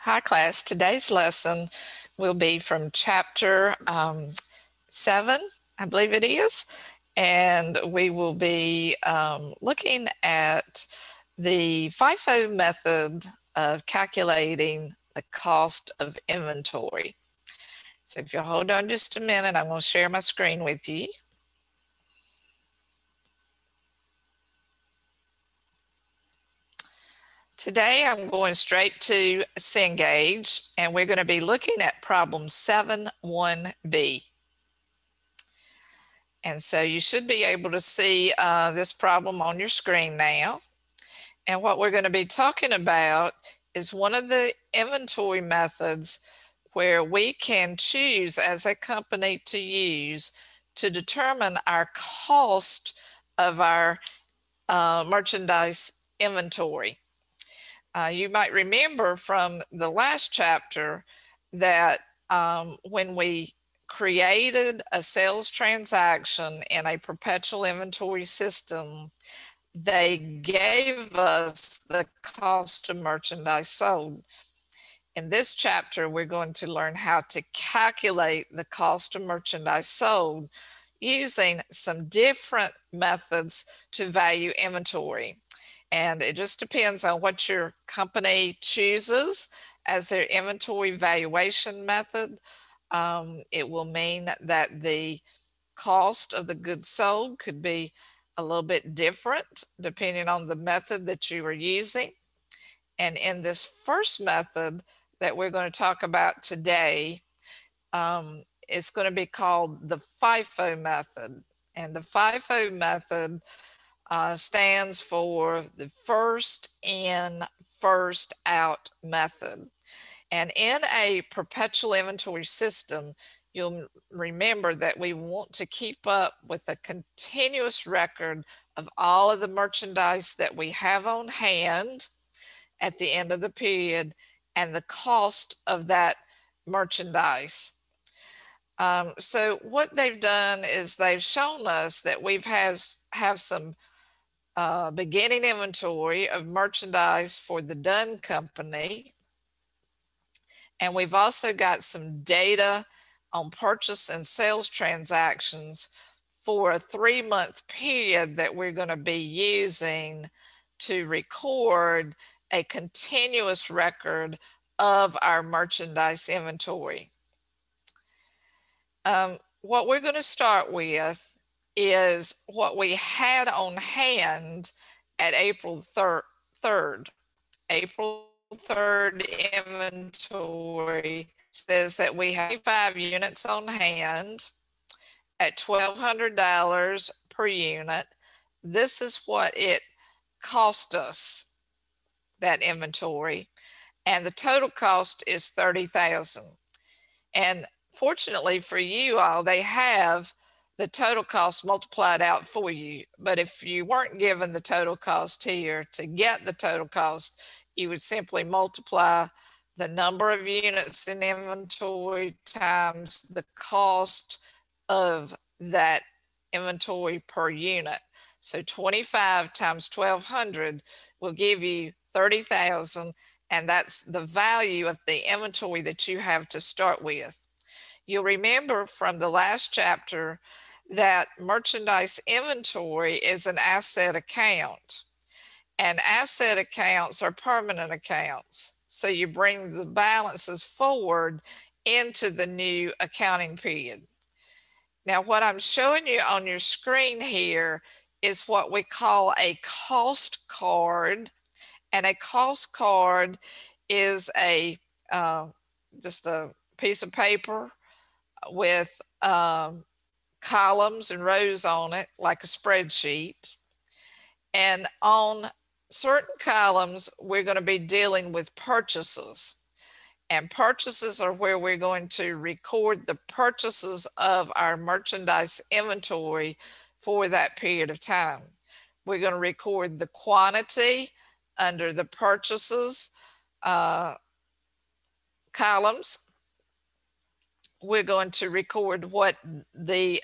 Hi class, today's lesson will be from chapter 7, I believe it is, and we will be looking at the FIFO method of calculating the cost of inventory. So if you'll hold on just a minute, I'm going to share my screen with you. Today I'm going straight to Cengage, and we're going to be looking at problem 7.1b. And so you should be able to see this problem on your screen now. And what we're going to be talking about is one of the inventory methods where we can choose as a company to use to determine our cost of our merchandise inventory. You might remember from the last chapter that when we created a sales transaction in a perpetual inventory system, they gave us the cost of merchandise sold. In this chapter, we're going to learn how to calculate the cost of merchandise sold using some different methods to value inventory. And it just depends on what your company chooses as their inventory valuation method. It will mean that the cost of the goods sold could be a little bit different depending on the method that you are using. And in this first method that we're going to talk about today, it's going to be called the FIFO method. And the FIFO method stands for the first in, first out method. And in a perpetual inventory system, you'll remember that we want to keep up with a continuous record of all of the merchandise that we have on hand at the end of the period and the cost of that merchandise. So what they've done is they've shown us that we've have some beginning inventory of merchandise for the Dunn Company. And we've also got some data on purchase and sales transactions for a 3-month period that we're going to be using to record a continuous record of our merchandise inventory. What we're going to start with is what we had on hand at April 3rd. April 3rd inventory says that we have 5 units on hand at $1,200 per unit. This is what it cost us, that inventory, and the total cost is $30,000. And fortunately for you all, they have the total cost multiplied out for you. But if you weren't given the total cost here, to get the total cost, you would simply multiply the number of units in inventory times the cost of that inventory per unit. So 25 times 1,200 will give you 30,000, and that's the value of the inventory that you have to start with. You'll remember from the last chapter that merchandise inventory is an asset account, and asset accounts are permanent accounts. So you bring the balances forward into the new accounting period. Now, what I'm showing you on your screen here is what we call a cost card. And a cost card is a just a piece of paper with columns and rows on it, like a spreadsheet. And on certain columns, we're going to be dealing with purchases. And purchases are where we're going to record the purchases of our merchandise inventory for that period of time. We're going to record the quantity under the purchases columns. We're going to record what the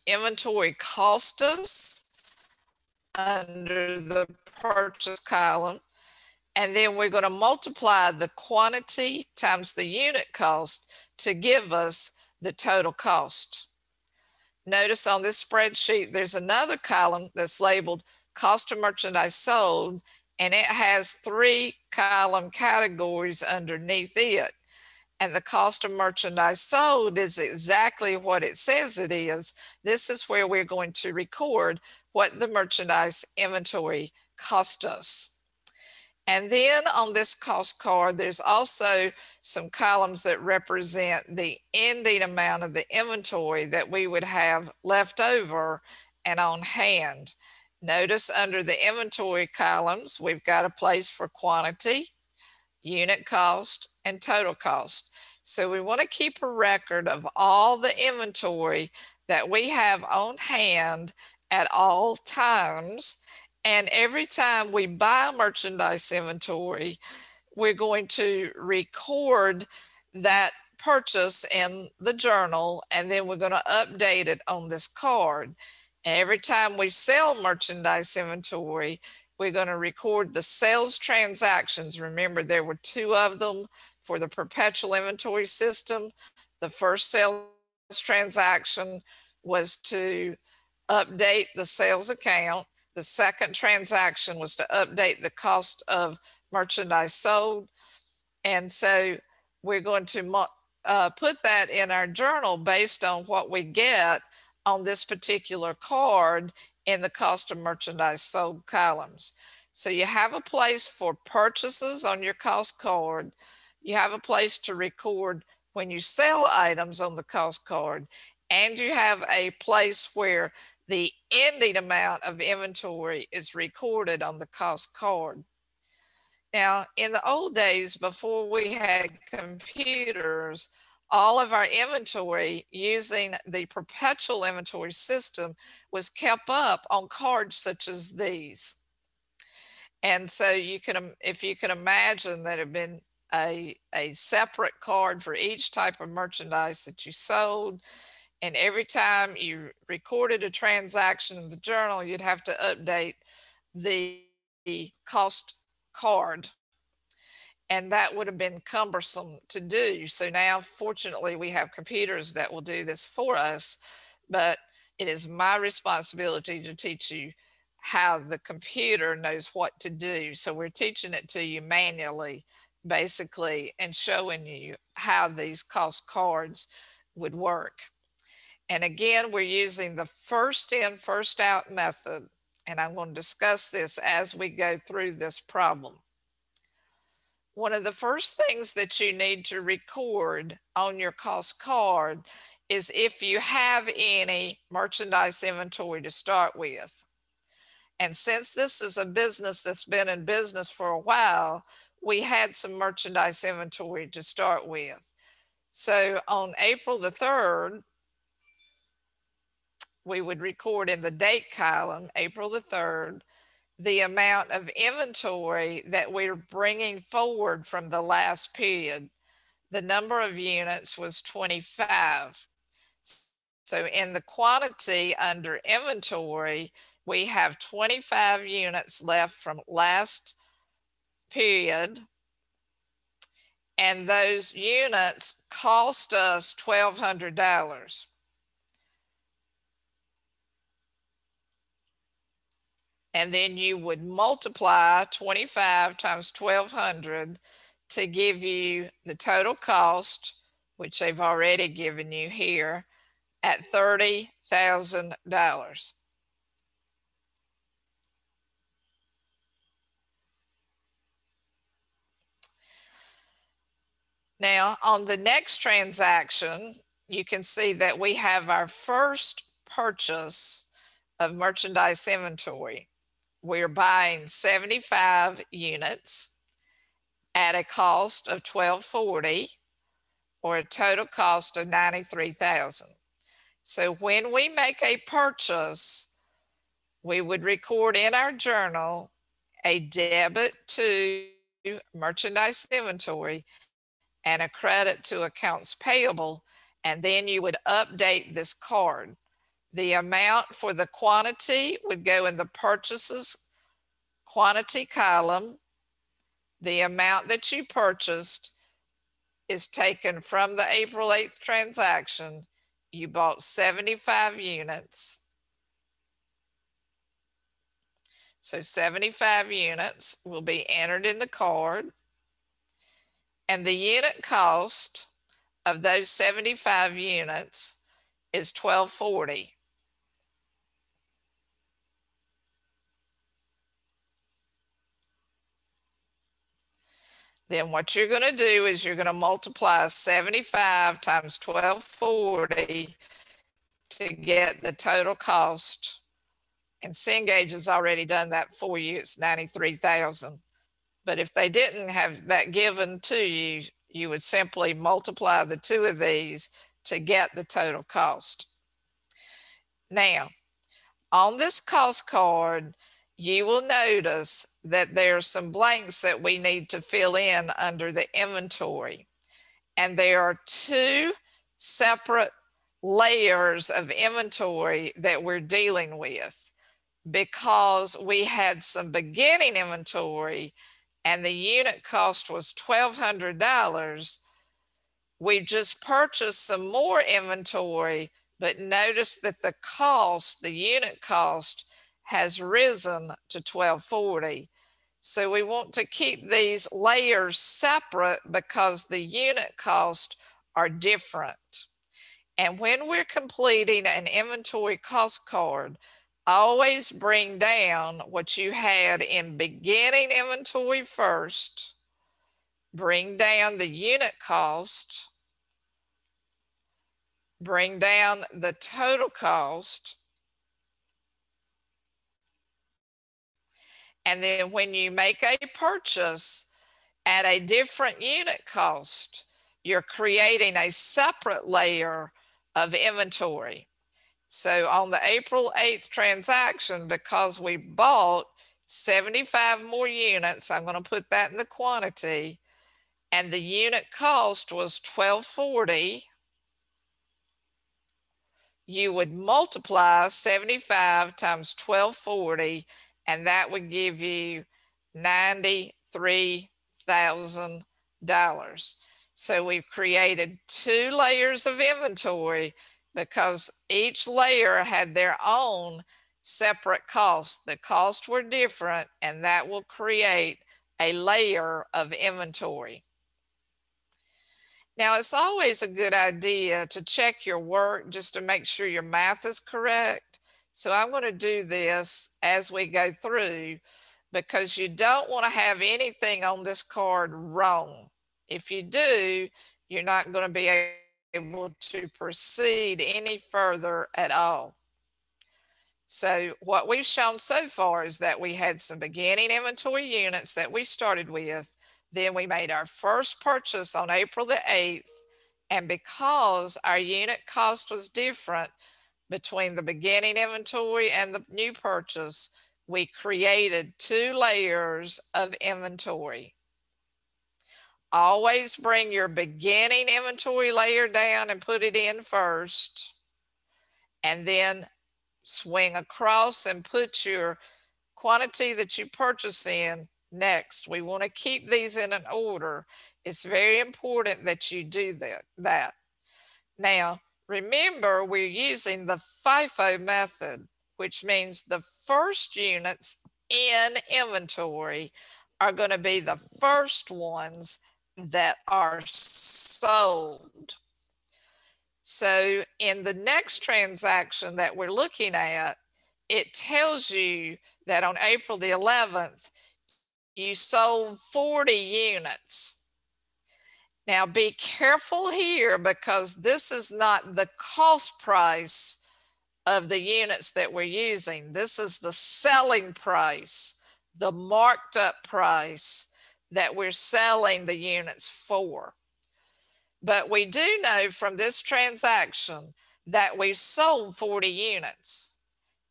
inventory cost us under the purchase column. And then we're going to multiply the quantity times the unit cost to give us the total cost. Notice on this spreadsheet, there's another column that's labeled cost of merchandise sold, and it has 3 column categories underneath it. And the cost of merchandise sold is exactly what it says it is. This is where we're going to record what the merchandise inventory cost us. And then on this cost card, there's also some columns that represent the ending amount of the inventory that we would have left over and on hand. Notice under the inventory columns, we've got a place for quantity, unit cost, and total cost. So we want to keep a record of all the inventory that we have on hand at all times. And every time we buy merchandise inventory, we're going to record that purchase in the journal, and then we're going to update it on this card. And every time we sell merchandise inventory, we're going to record the sales transactions. Remember, there were 2 of them for the perpetual inventory system. The first sales transaction was to update the sales account. The second transaction was to update the cost of merchandise sold. And so we're going to put that in our journal based on what we get on this particular card in the cost of merchandise sold columns. So you have a place for purchases on your cost card. You have a place to record when you sell items on the cost card, and you have a place where the ending amount of inventory is recorded on the cost card. Now, in the old days, before we had computers, all of our inventory using the perpetual inventory system was kept up on cards such as these. And so you can, if you can imagine that it had been a separate card for each type of merchandise that you sold, and every time you recorded a transaction in the journal, you'd have to update the cost card. And that would have been cumbersome to do. So now, fortunately, we have computers that will do this for us, but it is my responsibility to teach you how the computer knows what to do. So we're teaching it to you manually, basically, and showing you how these cost cards would work. And again, we're using the first in, first out method. And I'm going to discuss this as we go through this problem. One of the first things that you need to record on your cost card is if you have any merchandise inventory to start with. And since this is a business that's been in business for a while, we had some merchandise inventory to start with. So on April the 3rd, we would record in the date column, April the 3rd, the amount of inventory that we're bringing forward from the last period. The number of units was 25. So in the quantity under inventory, we have 25 units left from last period, and those units cost us $1,200. And then you would multiply 25 times 1,200 to give you the total cost, which they've already given you here, at $30,000. Now, on the next transaction, you can see that we have our first purchase of merchandise inventory. We're buying 75 units at a cost of $1,240, or a total cost of $93,000. So when we make a purchase, we would record in our journal a debit to merchandise inventory and a credit to accounts payable, and then you would update this card. The amount for the quantity would go in the purchases quantity column, The amount that you purchased is taken from the April 8th transaction. You bought 75 units. So 75 units will be entered in the card. And the unit cost of those 75 units is $12.40. Then what you're going to do is you're going to multiply 75 times $12.40 to get the total cost. And Cengage has already done that for you. It's $93,000. But if they didn't have that given to you, you would simply multiply the two of these to get the total cost. Now, on this cost card, you will notice that there are some blanks that we need to fill in under the inventory. And there are two separate layers of inventory that we're dealing with because we had some beginning inventory and the unit cost was $1,200. We just purchased some more inventory, but notice that the cost, the unit cost, has risen to $12.40. So we want to keep these layers separate because the unit costs are different. And when we're completing an inventory cost card, always bring down what you had in beginning inventory first, bring down the unit cost, bring down the total cost, and then when you make a purchase at a different unit cost, you're creating a separate layer of inventory. So on the April 8th transaction, because we bought 75 more units, I'm going to put that in the quantity, and the unit cost was $12.40, you would multiply 75 times $12.40, and that would give you $93,000. So we've created two layers of inventory because each layer had their own separate costs. The costs were different, and that will create a layer of inventory. Now, it's always a good idea to check your work just to make sure your math is correct. So I'm going to do this as we go through because you don't want to have anything on this card wrong. If you do, you're not going to be able to proceed any further at all. So what we've shown so far is that we had some beginning inventory units that we started with. Then we made our first purchase on April the 8th. And because our unit cost was different between the beginning inventory and the new purchase, we created two layers of inventory. Always bring your beginning inventory layer down and put it in first. And then swing across and put your quantity that you purchase in next. We want to keep these in an order. It's very important that you do that. Now, remember, we're using the FIFO method, which means the first units in inventory are going to be the first ones that are sold. So in the next transaction that we're looking at, it tells you that on April the 11th, you sold 40 units. Now be careful here because this is not the cost price of the units that we're using. This is the selling price, the marked up price that we're selling the units for. But we do know from this transaction that we've sold 40 units.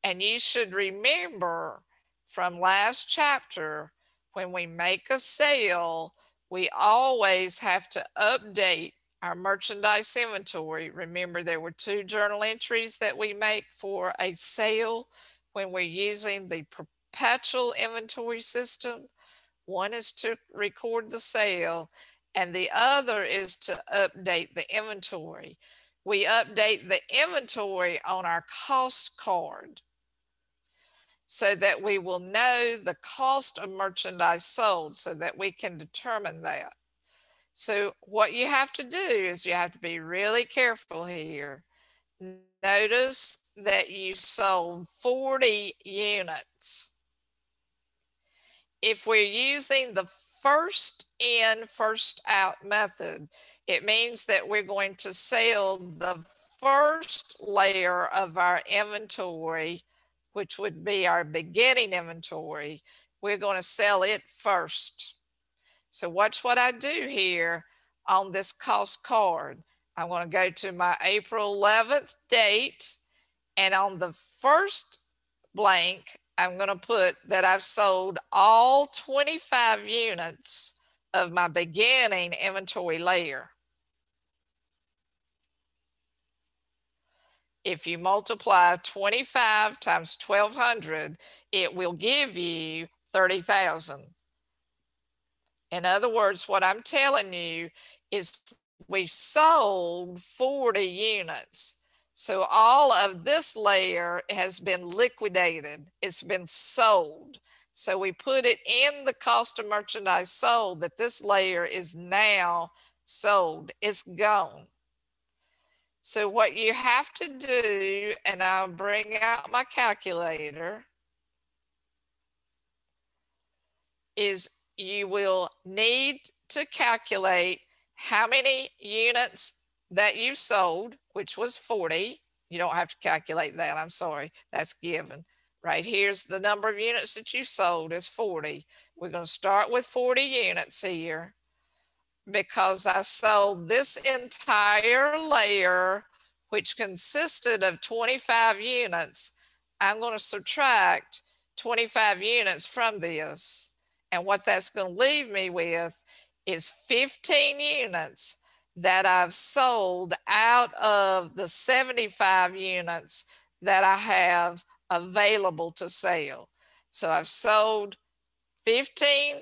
And you should remember from last chapter, when we make a sale, we always have to update our merchandise inventory. Remember, there were two journal entries that we make for a sale when we're using the perpetual inventory system. One is to record the sale, and the other is to update the inventory. We update the inventory on our cost card so that we will know the cost of merchandise sold so that we can determine that. So what you have to do is you have to be really careful here. Notice that you sold 40 units. If we're using the first in, first out method, it means that we're going to sell the first layer of our inventory, which would be our beginning inventory. We're going to sell it first. So watch what I do here on this cost card. I'm going to go to my April 11th date, and on the first blank, I'm going to put that I've sold all 25 units of my beginning inventory layer. If you multiply 25 times 1,200, it will give you 30,000. In other words, what I'm telling you is we sold 40 units. So all of this layer has been liquidated. It's been sold. So we put it in the cost of merchandise sold that this layer is now sold. It's gone. So what you have to do, and I'll bring out my calculator, is you will need to calculate how many units that you sold, which was 40. You don't have to calculate that. I'm sorry. That's given. Right here's the number of units that you sold is 40. We're going to start with 40 units here because I sold this entire layer, which consisted of 25 units. I'm going to subtract 25 units from this. And what that's going to leave me with is 15 units that I've sold out of the 75 units that I have available to sell. So I've sold 15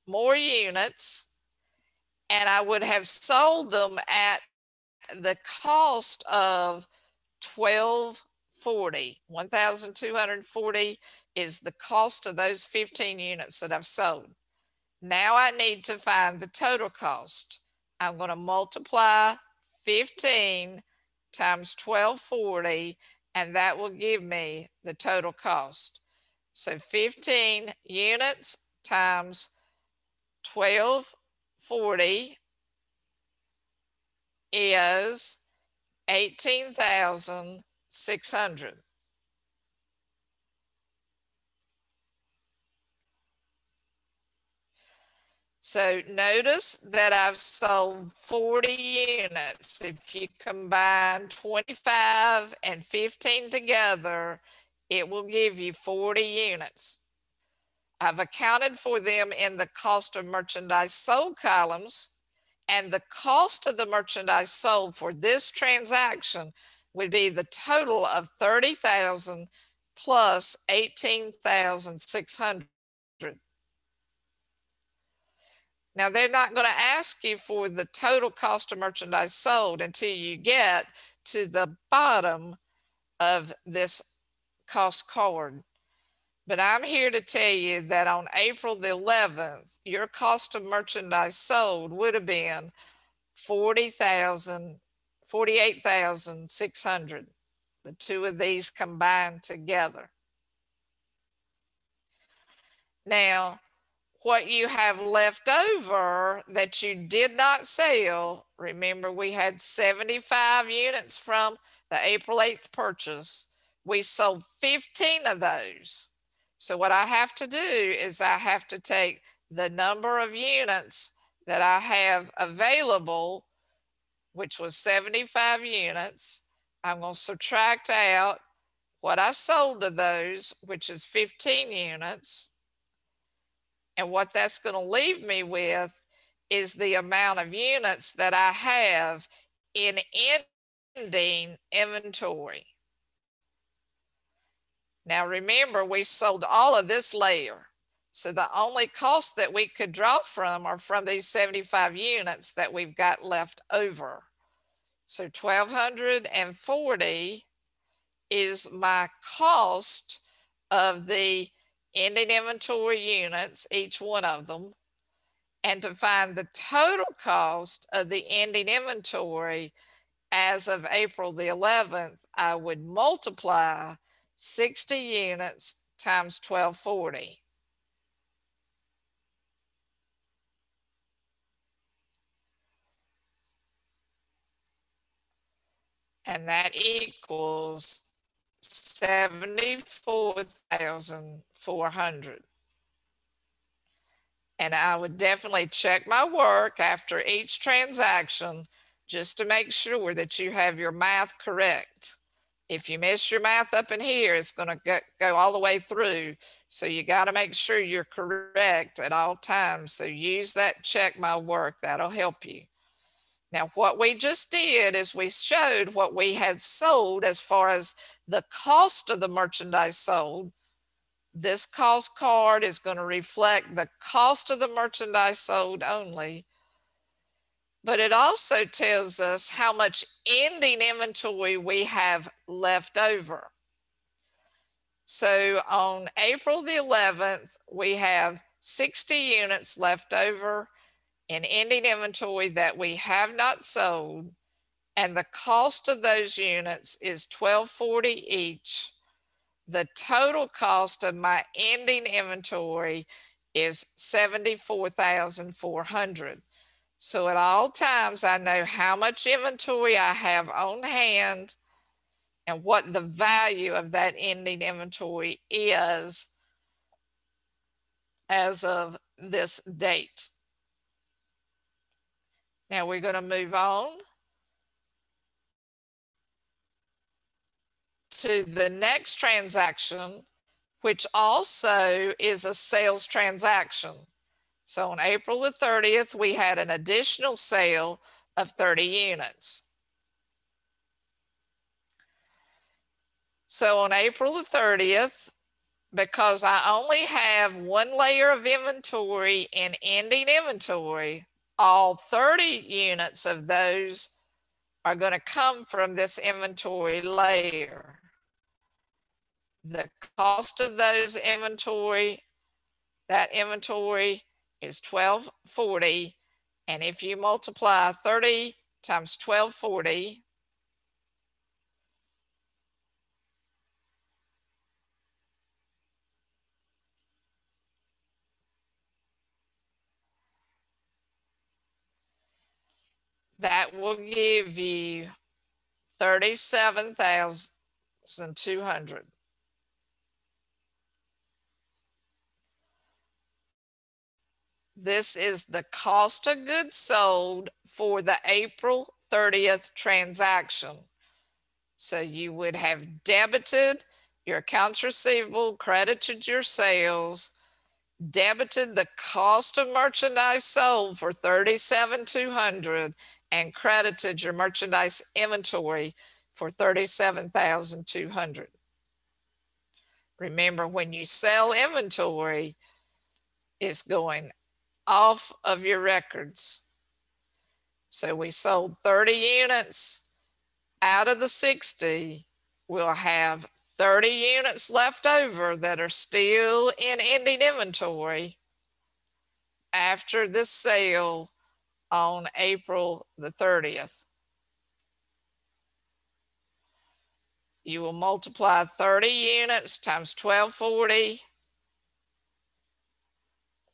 more units, and I would have sold them at the cost of $1,240 is the cost of those 15 units that I've sold. Now I need to find the total cost. I'm going to multiply 15 times 1240, and that will give me the total cost. So 15 units times 1240 is 18,600. So notice that I've sold 40 units. If you combine 25 and 15 together, it will give you 40 units. I've accounted for them in the cost of merchandise sold columns, and the cost of the merchandise sold for this transaction would be the total of 30,000 plus 18,600. Now, they're not going to ask you for the total cost of merchandise sold until you get to the bottom of this cost card. But I'm here to tell you that on April the 11th, your cost of merchandise sold would have been 48,600. The two of these combined together. Now, what you have left over that you did not sell, remember we had 75 units from the April 8th purchase. We sold 15 of those. So what I have to do is I have to take the number of units that I have available, which was 75 units. I'm going to subtract out what I sold of those, which is 15 units. And what that's going to leave me with is the amount of units that I have in ending inventory. Now remember, we sold all of this layer. So the only cost that we could draw from are from these 75 units that we've got left over. So 1,240 is my cost of the ending inventory units, each one of them. And to find the total cost of the ending inventory as of April the 11th, I would multiply 60 units times 1,240. And that equals 74,400. And I would definitely check my work after each transaction just to make sure that you have your math correct. If you miss your math up in here, it's going to go all the way through. So you got to make sure you're correct at all times. So use that check my work. That'll help you. Now, what we just did is we showed what we had sold as far as the cost of the merchandise sold. This cost card is going to reflect the cost of the merchandise sold only, but it also tells us how much ending inventory we have left over. So on April the 11th, we have 60 units left over in ending inventory that we have not sold, and the cost of those units is $1,240 each. The total cost of my ending inventory is $74,400. So at all times, I know how much inventory I have on hand and what the value of that ending inventory is as of this date. Now we're going to move on to the next transaction, which also is a sales transaction. So on April the 30th, we had an additional sale of 30 units. So on April the 30th, because I only have one layer of inventory in ending inventory, all 30 units of those are going to come from this inventory layer. The cost of those inventory, that inventory is $1,240. And if you multiply 30 times 1,240, that will give you 37,200. This is the cost of goods sold for the April 30th transaction. So you would have debited your accounts receivable, credited your sales, debited the cost of merchandise sold for $37,200, and credited your merchandise inventory for $37,200. Remember, when you sell inventory, it's going off of your records. So we sold 30 units out of the 60. We'll have 30 units left over that are still in ending inventory after this sale on April the 30th. You will multiply 30 units times 1,240,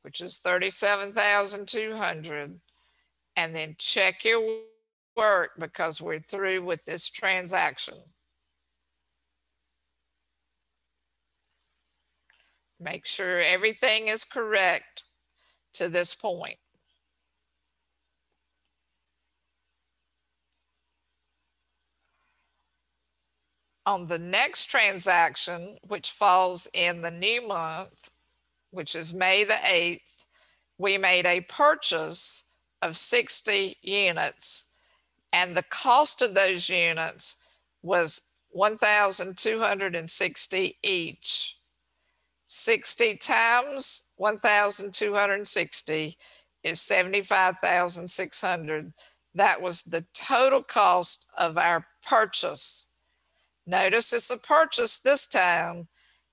which is 37,200, and then check your work because we're through with this transaction. Make sure everything is correct to this point. On the next transaction, which falls in the new month, which is May the 8th, we made a purchase of 60 units, and the cost of those units was $1,260 each. 60 times 1,260 is 75,600. That was the total cost of our purchase. Notice it's a purchase this time,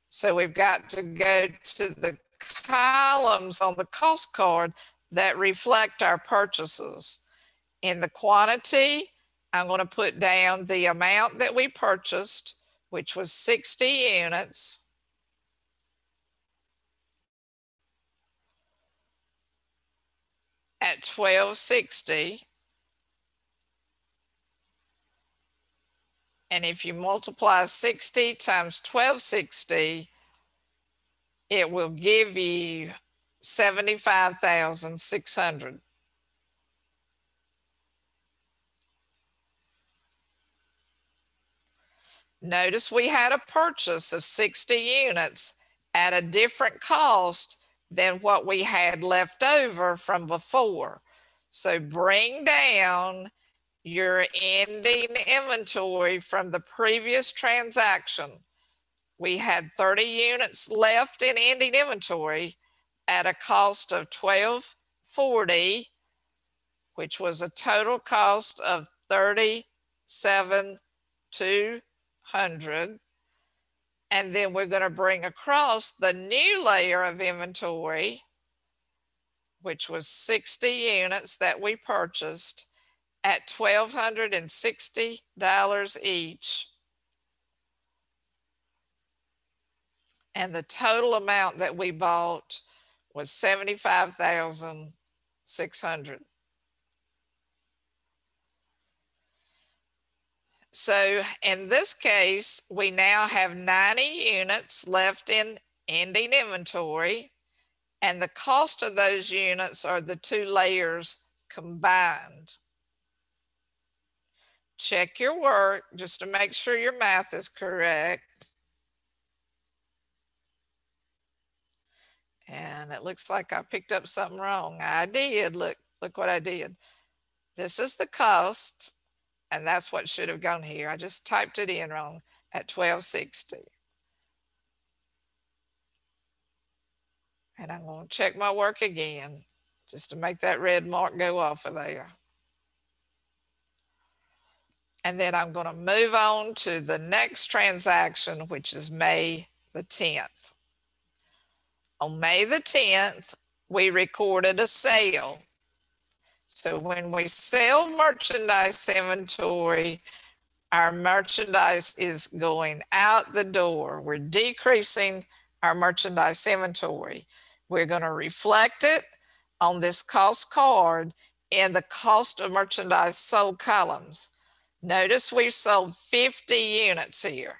so we've got to go to the columns on the cost card that reflect our purchases. In the quantity, I'm going to put down the amount that we purchased, which was 60 units. At $12.60. And if you multiply 60 times $12.60, it will give you 75,600. Notice we had a purchase of 60 units at a different cost than what we had left over from before. So bring down your ending inventory from the previous transaction. We had 30 units left in ending inventory at a cost of $12.40, which was a total cost of $37,200. And then we're going to bring across the new layer of inventory, which was 60 units that we purchased at $1,260 each. And the total amount that we bought was 75,600. So in this case, we now have 90 units left in ending inventory, and the cost of those units are the two layers combined. Check your work just to make sure your math is correct. And it looks like I picked up something wrong. I did. Look what I did. This is the cost, and that's what should have gone here. I just typed it in wrong at $12.60. And I'm going to check my work again just to make that red mark go off of there. And then I'm going to move on to the next transaction, which is May the 10th. On May the 10th, we recorded a sale. So when we sell merchandise inventory, our merchandise is going out the door. We're decreasing our merchandise inventory. We're going to reflect it on this cost card in the cost of merchandise sold columns. Notice we've sold 50 units here.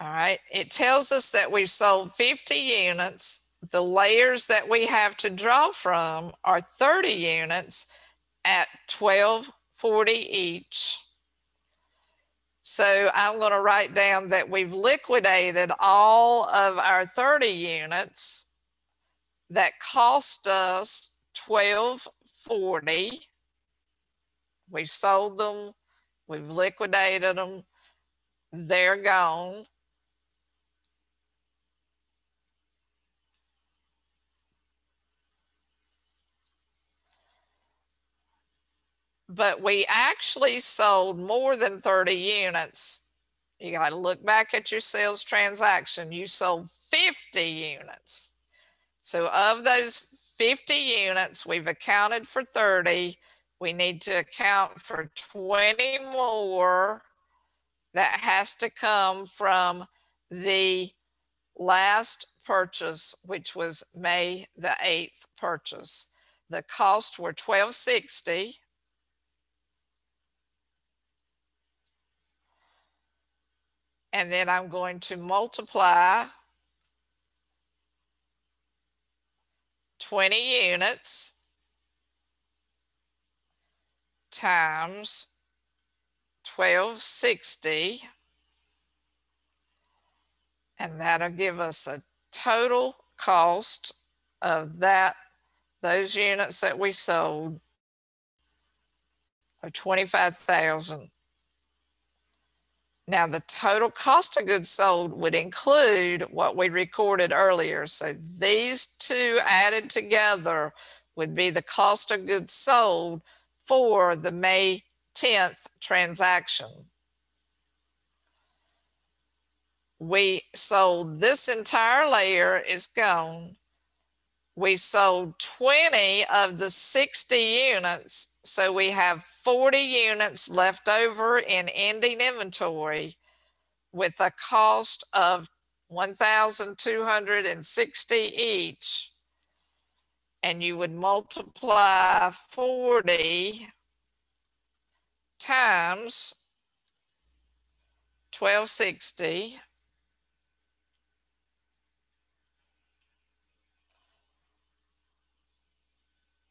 All right, it tells us that we've sold 50 units. The layers that we have to draw from are 30 units at $12.40 each. So I'm going to write down that we've liquidated all of our 30 units that cost us $12.40. We've sold them, we've liquidated them, they're gone. But we actually sold more than 30 units. You got to look back at your sales transaction. You sold 50 units. So of those 50 units, we've accounted for 30. We need to account for 20 more. That has to come from the last purchase, which was May the 8th purchase. The costs were $12.60. And then I'm going to multiply 20 units times $12.60, and that'll give us a total cost of those units that we sold of $25,000. Now the total cost of goods sold would include what we recorded earlier. So these two added together would be the cost of goods sold for the May 10th transaction. We sold this entire layer is gone. We sold 20 of the 60 units, so we have 40 units left over in ending inventory with a cost of $1,260 each. And you would multiply 40 times 1260,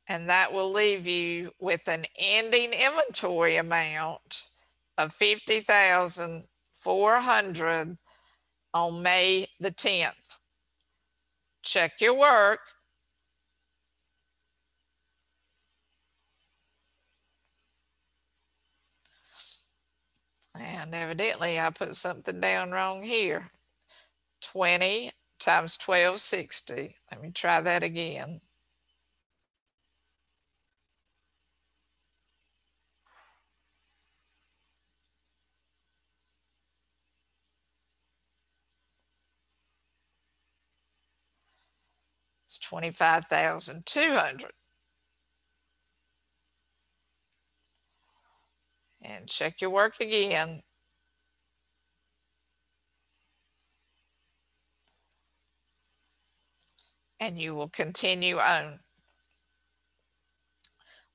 and that will leave you with an ending inventory amount of $50,400 on May the 10th. Check your work. And evidently I put something down wrong here. 20 times 1260. Let me try that again. It's 25,200. And check your work again. And you will continue on.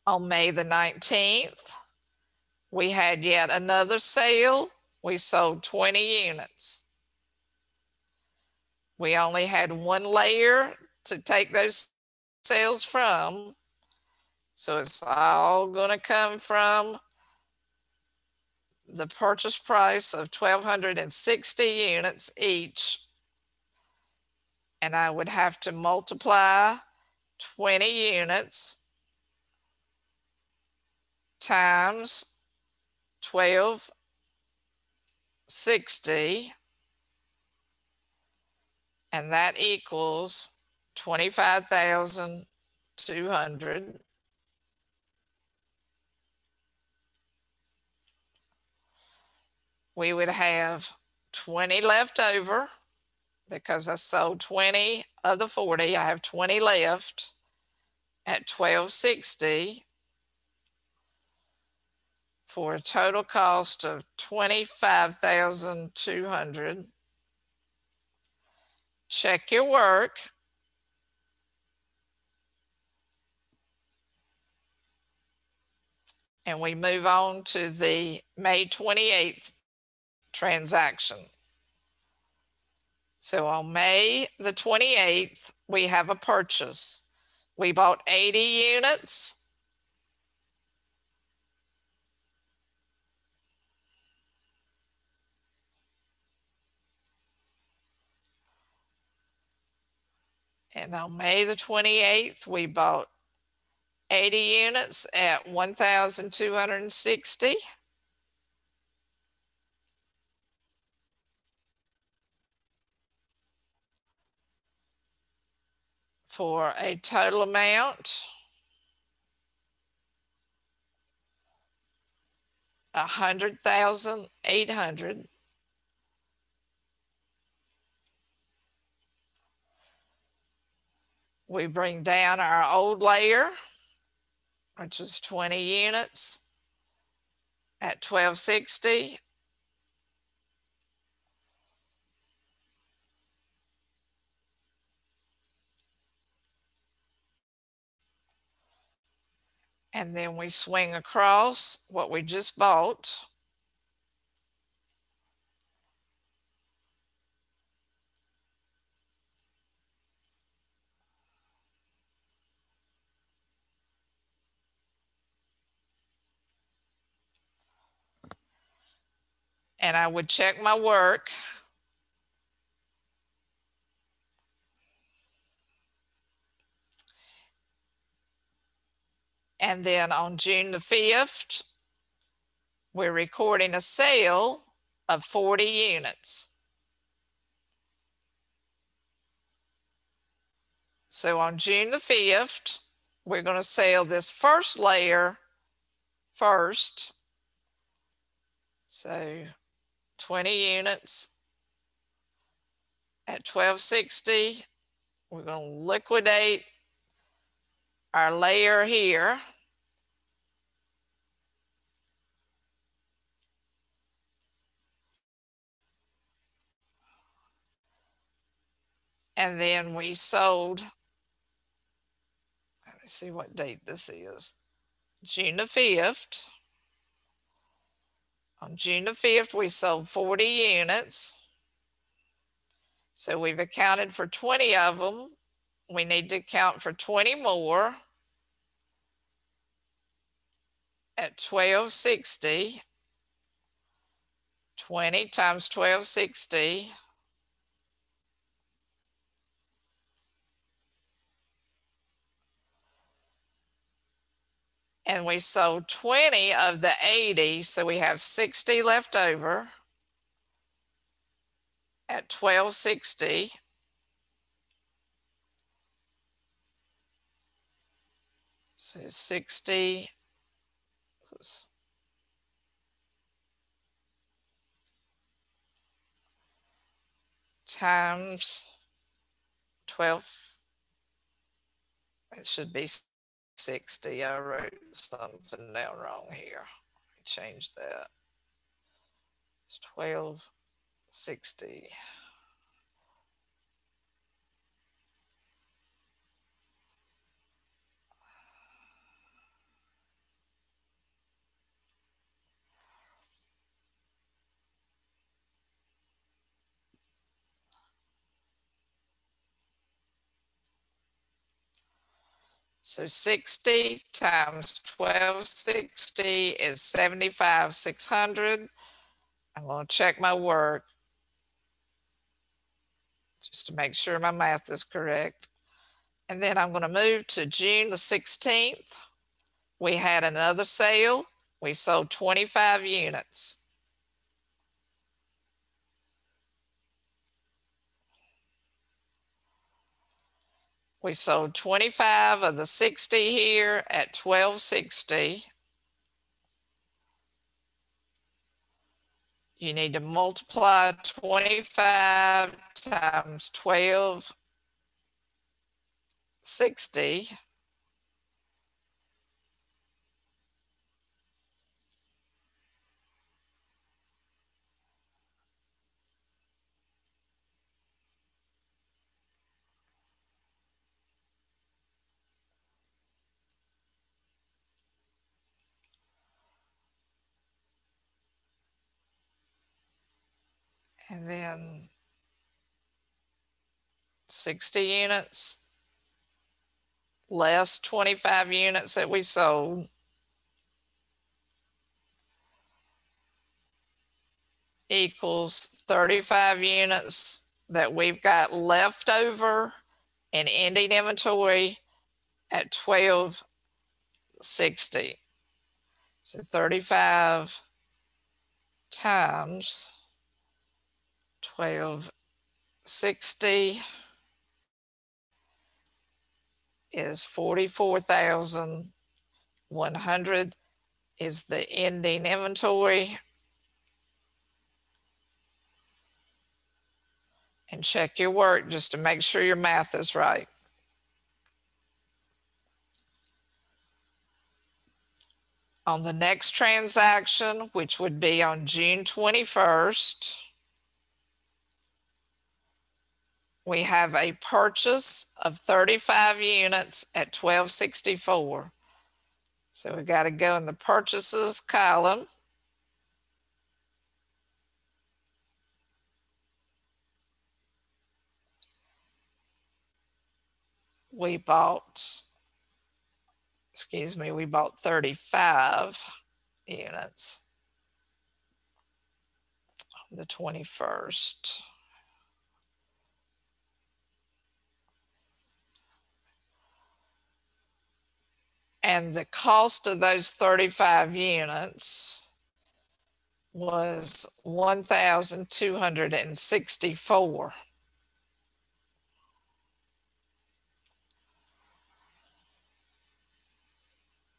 On May the 19th, we had yet another sale. We sold 20 units. We only had one layer to take those sales from. So it's all going to come from the purchase price of 1,260 units each. And I would have to multiply 20 units times 1260, and that equals 25,200. We would have 20 left over because I sold 20 of the 40. I have 20 left at 1260 for a total cost of 25,200. Check your work. And we move on to the May 28th transaction. So on May the 28th, we have a purchase. We bought 80 units. And on May the 28th, we bought 80 units at 1,260. For a total amount $100,800. We bring down our old layer, which is 20 units at 1260. And then we swing across what we just bought. And I would check my work. And then on June the 5th, we're recording a sale of 40 units. So on June the 5th, we're going to sell this first layer first. So 20 units at $12.60. We're going to liquidate our layer here. And then we sold, let me see what date this is, June the 5th. On June the 5th, we sold 40 units. So we've accounted for 20 of them. We need to account for 20 more at $12.60. 20 times $12.60. And we sold 20 of the 80, so we have 60 left over at $12.60. So 60 times 12, it should be 60. I wrote something down wrong here. Let me change that. It's $12.60. So 60 times $12.60 is $75,600. I'm going to check my work just to make sure my math is correct. And then I'm going to move to June the 16th. We had another sale. We sold 25 units. We sold 25 of the 60 here at $12.60. You need to multiply 25 times $12.60. And then 60 units less 25 units that we sold equals 35 units that we've got left over in ending inventory at $12.60. So 35 times $12.60 is 44,100 is the ending inventory. And check your work just to make sure your math is right. On the next transaction, which would be on June 21st, we have a purchase of 35 units at $12.64. So we got to go in the purchases column. We bought 35 units on the 21st. And the cost of those 35 units was 1,264.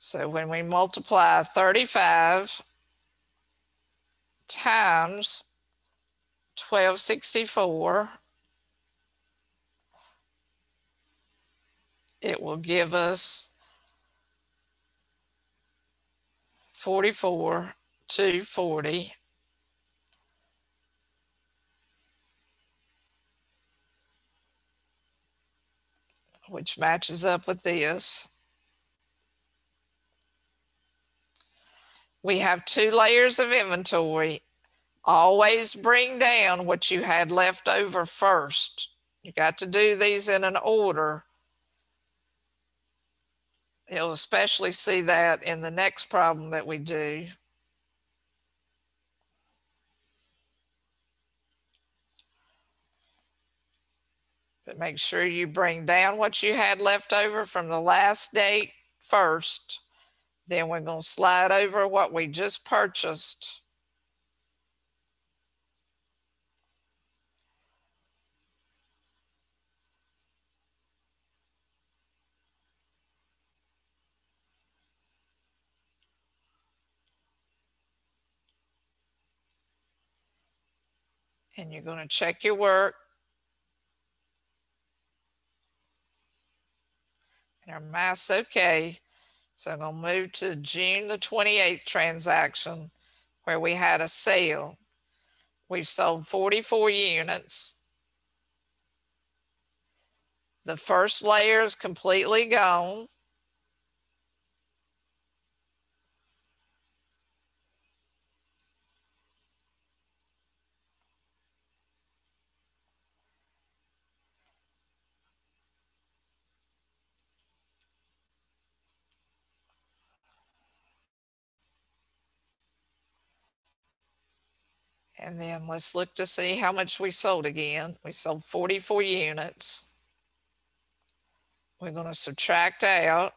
So when we multiply 35 times 1264, it will give us 44,240, which matches up with this. We have 2 layers of inventory. Always bring down what you had left over first. You got to do these in an order. You'll especially see that in the next problem that we do. But make sure you bring down what you had left over from the last date first. Then we're going to slide over what we just purchased. And you're going to check your work. And our math's okay. So I'm going to move to June the 28th transaction where we had a sale. We've sold 44 units. The first layer is completely gone. And then let's look to see how much we sold again. We sold 44 units. We're going to subtract out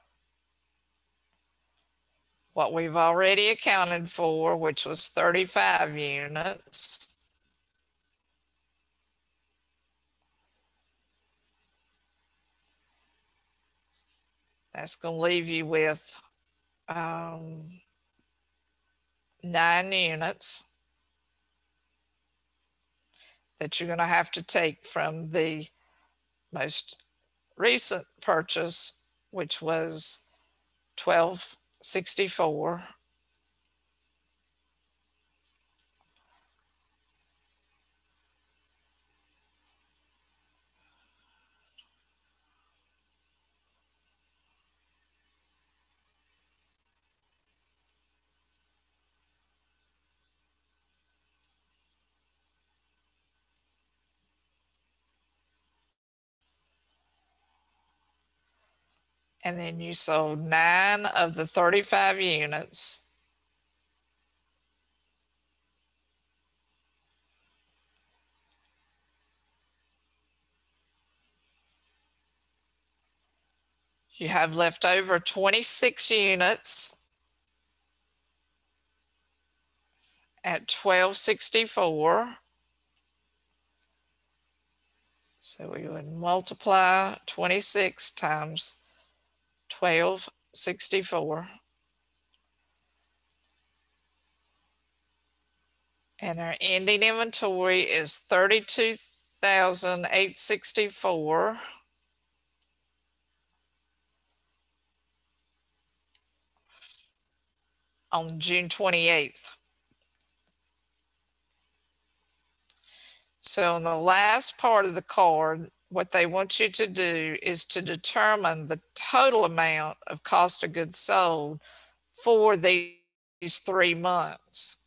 what we've already accounted for, which was 35 units. That's going to leave you with 9 units that you're going to have to take from the most recent purchase, which was 1264. And then you sold 9 of the 35 units. You have left over 26 units at 1264. So we would multiply 26 times 1264. And our ending inventory is 32,864. On June 28th. So in the last part of the card, what they want you to do is to determine the total amount of cost of goods sold for these 3 months.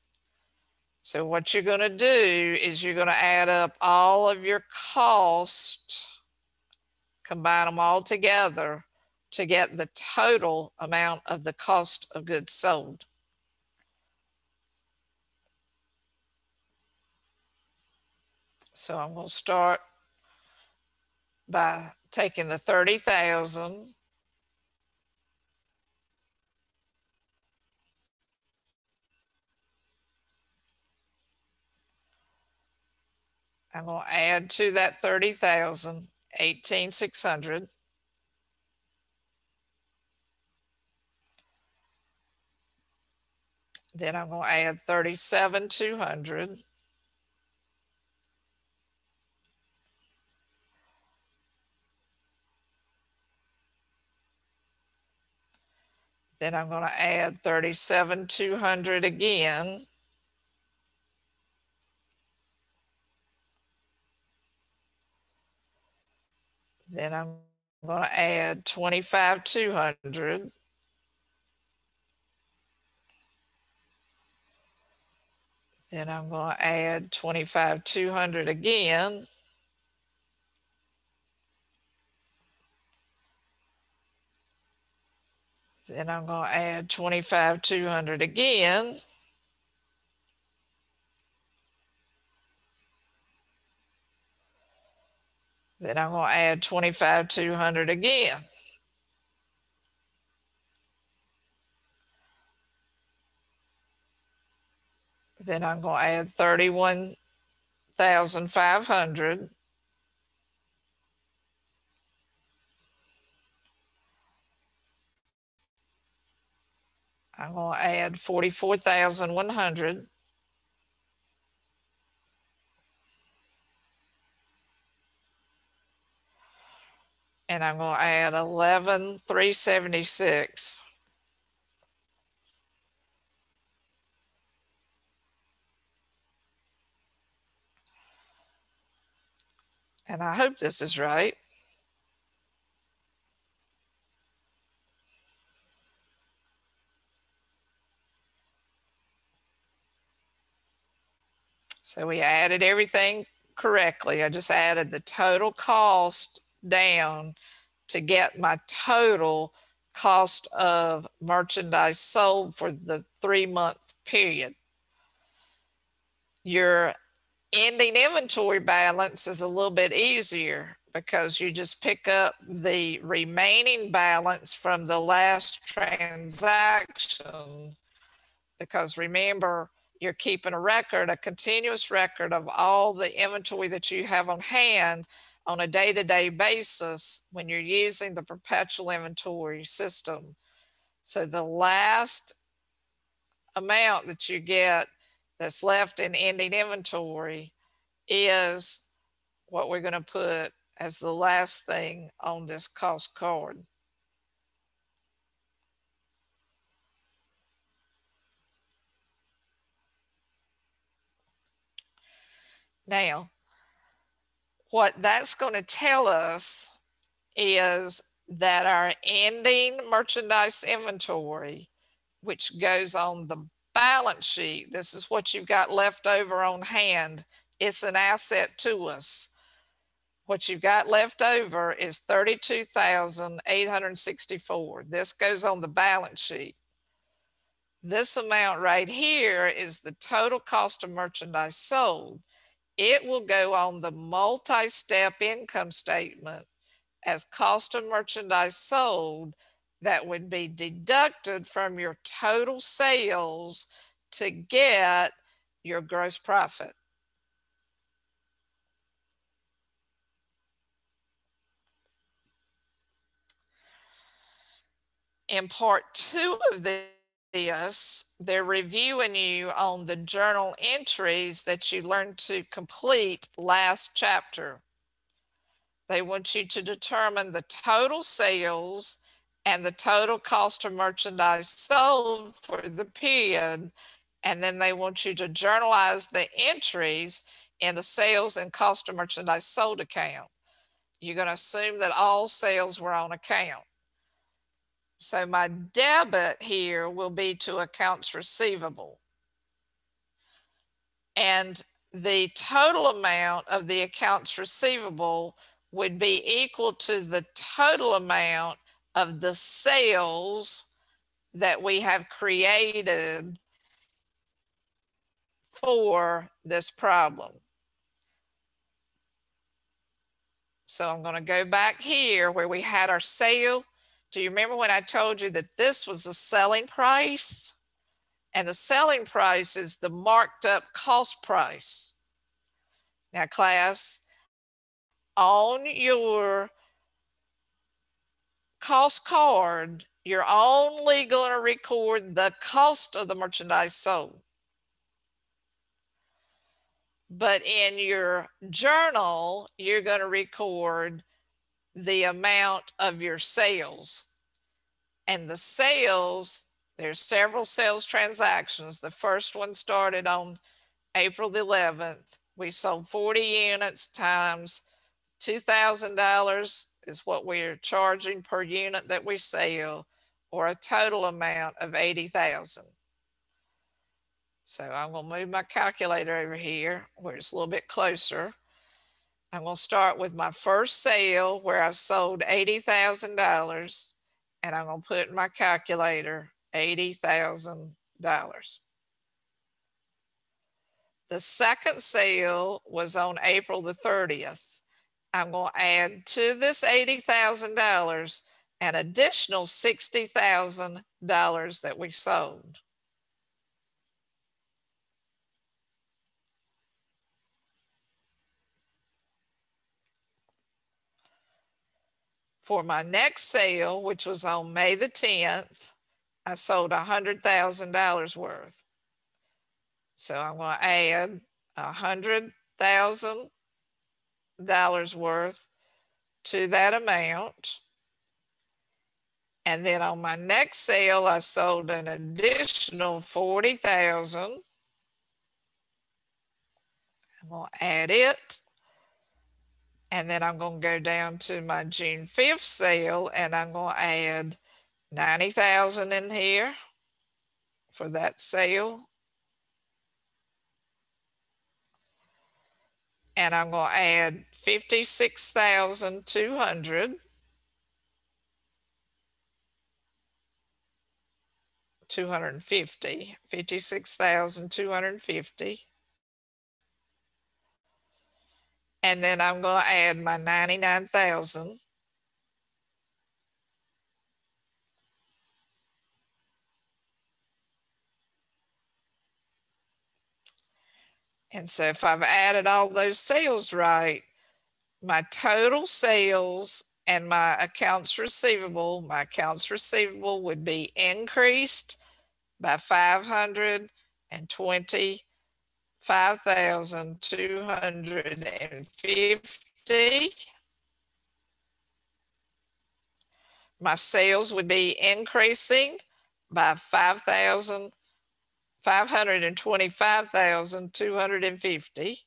So what you're going to do is you're going to add up all of your costs, combine them all together to get the total amount of the cost of goods sold. So I'm going to start by taking the 30,000 I'm going to add to that 30,000, 18,600. Then I'm going to add 37,200. Then I'm going to add 37,200 again. Then I'm going to add 25,200. Then I'm going to add 25,200 again. Then I'm going to add 25,200 again. Then I'm going to add 25,200 again. Then I'm going to add 31,500. I'm going to add 44,100. And I'm going to add 11,376. And I hope this is right. So we added everything correctly. I just added the total cost down to get my total cost of merchandise sold for the 3-month period. Your ending inventory balance is a little bit easier because you just pick up the remaining balance from the last transaction. Because remember, you're keeping a continuous record of all the inventory that you have on hand on a day-to-day basis when you're using the perpetual inventory system. So the last amount that you get that's left in ending inventory is what we're going to put as the last thing on this cost card. Now, what that's going to tell us is that our ending merchandise inventory, which goes on the balance sheet, this is what you've got left over on hand. It's an asset to us. What you've got left over is 32,864. This goes on the balance sheet. This amount right here is the total cost of merchandise sold. It will go on the multi-step income statement as cost of merchandise sold that would be deducted from your total sales to get your gross profit. In part 2 of this, they're reviewing you on the journal entries that you learned to complete last chapter. They want you to determine the total sales and the total cost of merchandise sold for the period, and then they want you to journalize the entries in the sales and cost of merchandise sold account. You're going to assume that all sales were on account. So my debit here will be to accounts receivable. And the total amount of the accounts receivable would be equal to the total amount of the sales that we have created for this problem. So I'm going to go back here where we had our sale. Do you remember when I told you that this was the selling price? And the selling price is the marked up cost price. Now, class, on your cost card, you're only going to record the cost of the merchandise sold. But in your journal, you're going to record the amount of your sales. And the sales, there's several sales transactions. The first one started on April the 11th. We sold 40 units times $2,000 is what we're charging per unit that we sell, or a total amount of 80,000. So I'm going to move my calculator over here where it's a little bit closer. I'm going to start with my first sale where I sold $80,000, and I'm going to put in my calculator $80,000. The second sale was on April the 30th. I'm going to add to this $80,000 an additional $60,000 that we sold. For my next sale, which was on May the 10th, I sold $100,000 worth. So I'm going to add $100,000 worth to that amount. And then on my next sale, I sold an additional $40,000. I'm going to add it. And then I'm going to go down to my June 5th sale, and I'm going to add $90,000 in here for that sale. And I'm going to add $56,200. $56,250. And then I'm going to add my $99,000. And so if I've added all those sales right, my total sales and my accounts receivable would be increased by $525,250. My sales would be increasing by $525,250.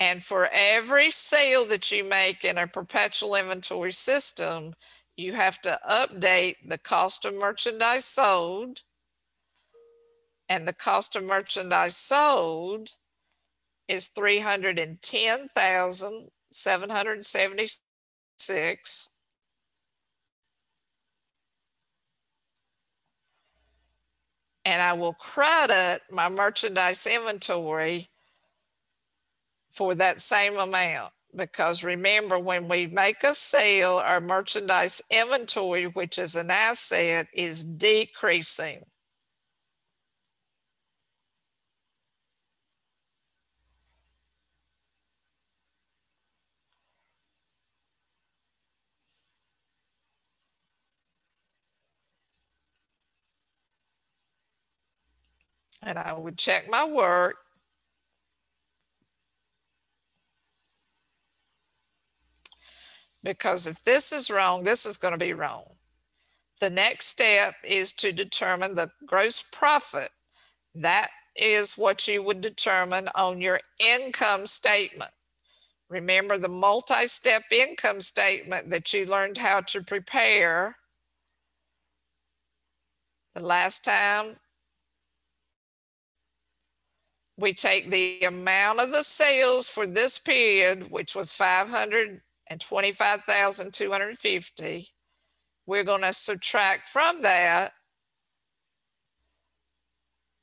And for every sale that you make in a perpetual inventory system, you have to update the cost of merchandise sold. And the cost of merchandise sold is $310,776. And I will credit my merchandise inventory for that same amount, because remember, when we make a sale, our merchandise inventory, which is an asset, is decreasing. And I would check my work. Because if this is wrong, this is going to be wrong. The next step is to determine the gross profit. That is what you would determine on your income statement. Remember the multi-step income statement that you learned how to prepare the last time? We take the amount of the sales for this period, which was $525,250. We're going to subtract from that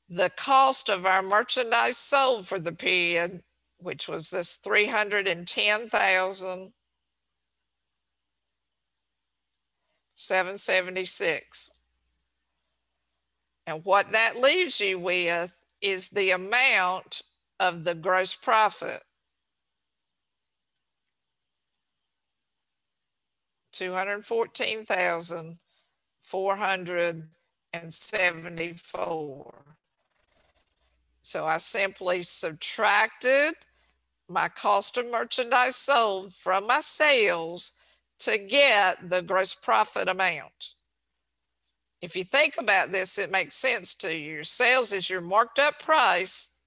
the cost of our merchandise sold for the period, which was this $310,776. And what that leaves you with is the amount of the gross profit. 214,474. So I simply subtracted my cost of merchandise sold from my sales to get the gross profit amount. If you think about this, it makes sense to you. Your sales is your marked up price,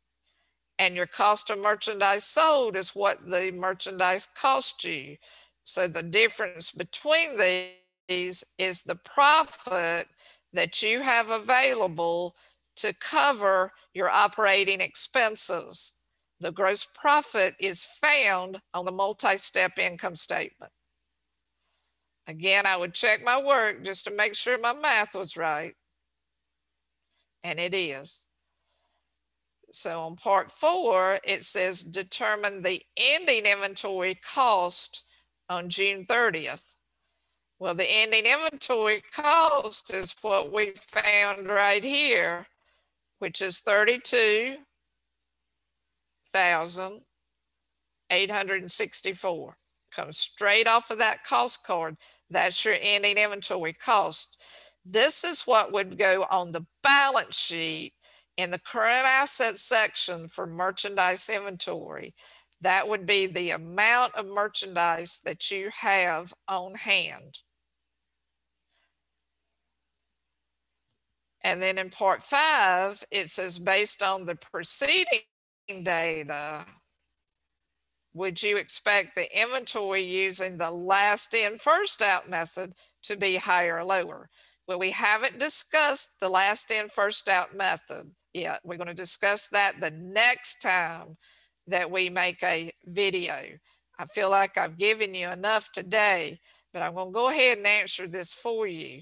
and your cost of merchandise sold is what the merchandise cost you. So the difference between these is the profit that you have available to cover your operating expenses. The gross profit is found on the multi-step income statement. Again, I would check my work just to make sure my math was right. And it is. So on part 4, it says determine the ending inventory cost on June 30th. Well, the ending inventory cost is what we found right here, which is $32,864. Comes straight off of that cost card. That's your ending inventory cost. This is what would go on the balance sheet in the current assets section for merchandise inventory. That would be the amount of merchandise that you have on hand. And then in part 5, it says based on the preceding data, would you expect the inventory using the last in, first out method to be higher or lower? Well, we haven't discussed the last in, first out method yet. We're going to discuss that the next time that we make a video. I feel like I've given you enough today, but I'm going to go ahead and answer this for you.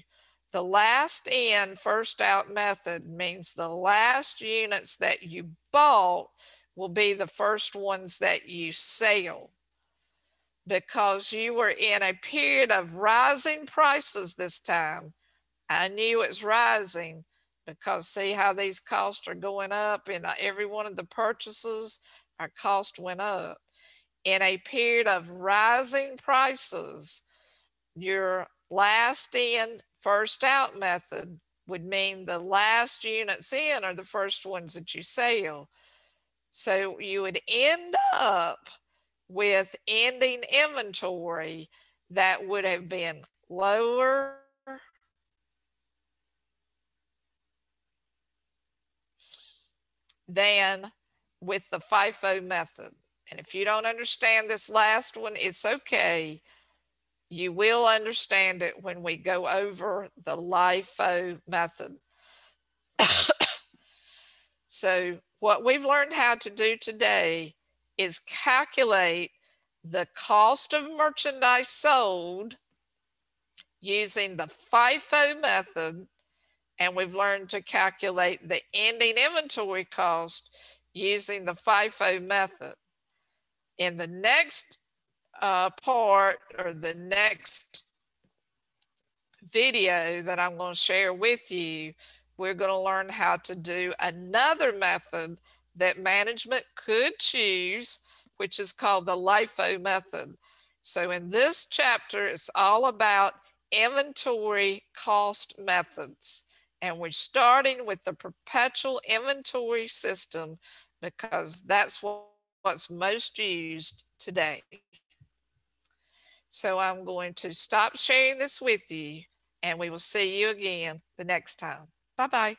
The last in, first out method means the last units that you bought will be the first ones that you sell, because you were in a period of rising prices this time. I knew it's rising because see how these costs are going up in every one of the purchases, our cost went up. In a period of rising prices, your last in, first out method would mean the last units in are the first ones that you sell. So you would end up with ending inventory that would have been lower than with the FIFO method. And if you don't understand this last one, it's okay. You will understand it when we go over the LIFO method. So what we've learned how to do today is calculate the cost of merchandise sold using the FIFO method, and we've learned to calculate the ending inventory cost using the FIFO method. In the next part, or the next video that I'm going to share with you, we're going to learn how to do another method that management could choose, which is called the LIFO method. So in this chapter, it's all about inventory cost methods. And we're starting with the perpetual inventory system because that's what's most used today. So I'm going to stop sharing this with you, and we will see you again the next time. Bye-bye.